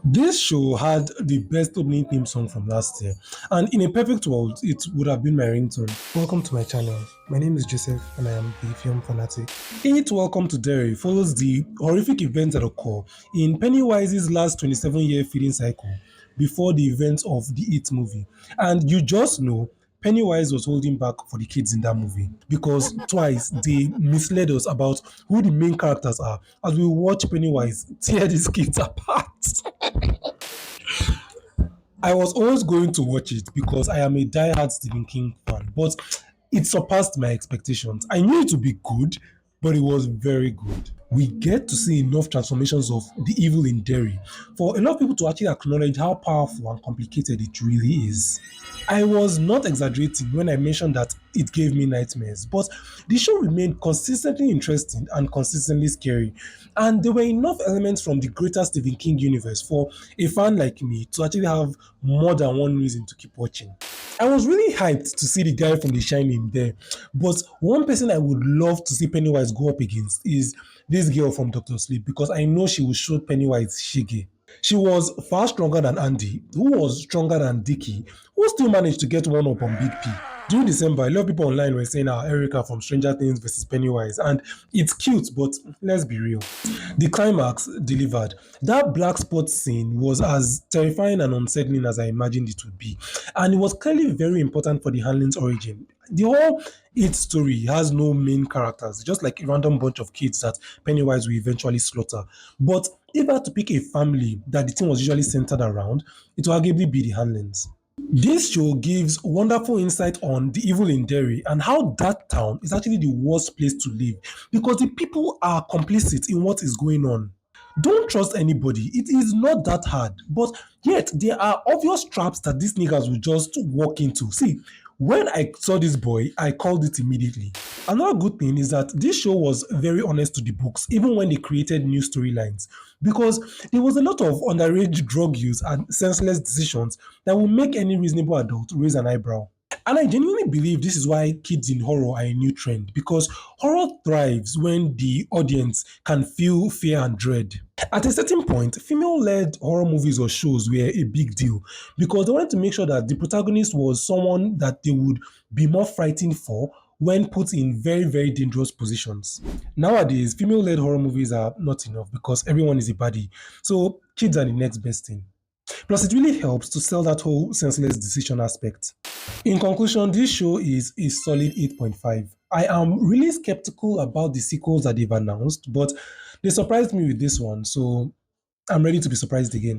This show had the best opening theme song from last year, and in a perfect world, it would have been my ringtone. Welcome to my channel. My name is Joseph, and I am the film fanatic. It Welcome to Derry follows the horrific events that occur in Pennywise's last 27-year feeding cycle before the events of the It movie. And you just know Pennywise was holding back for the kids in that movie because twice they misled us about who the main characters are as we watch Pennywise tear these kids apart. I was always going to watch it because I am a die-hard Stephen King fan, but it surpassed my expectations. I knew it would be good, but it was very good. We get to see enough transformations of the evil in Derry for a lot of people to actually acknowledge how powerful and complicated it really is. I was not exaggerating when I mentioned that it gave me nightmares, but the show remained consistently interesting and consistently scary. And there were enough elements from the greater Stephen King universe for a fan like me to actually have more than one reason to keep watching. I was really hyped to see the guy from The Shining there, but one person I would love to see Pennywise go up against is this girl from Doctor Sleep because I know she will show Pennywise shiggy. She was far stronger than Andy, who was stronger than Dicky, who still managed to get one up on Big P. During December, a lot of people online were saying, Erica from Stranger Things versus Pennywise, and it's cute, but let's be real. The climax delivered. That black spot scene was as terrifying and unsettling as I imagined it would be, and it was clearly very important for the Hanlon's origin. The whole It story has no main characters, just like a random bunch of kids that Pennywise will eventually slaughter. But if I had to pick a family that the team was usually centered around, it will arguably be the Hanlons. This show gives wonderful insight on the evil in Derry and how that town is actually the worst place to live because the people are complicit in what is going on. Don't trust anybody. It is not that hard. But yet, there are obvious traps that these niggas will just walk into. See, when I saw this boy, I called it immediately. Another good thing is that this show was very honest to the books, even when they created new storylines, because there was a lot of underage drug use and senseless decisions that will make any reasonable adult raise an eyebrow. And I genuinely believe this is why kids in horror are a new trend because horror thrives when the audience can feel fear and dread. At a certain point, female led horror movies or shows were a big deal because they wanted to make sure that the protagonist was someone that they would be more frightened for when put in very, very dangerous positions. Nowadays, female led horror movies are not enough because everyone is a baddie. So, kids are the next best thing. Plus, it really helps to sell that whole senseless decision aspect. In conclusion, this show is a solid 8.5. I am really skeptical about the sequels that they've announced, but they surprised me with this one, so I'm ready to be surprised again.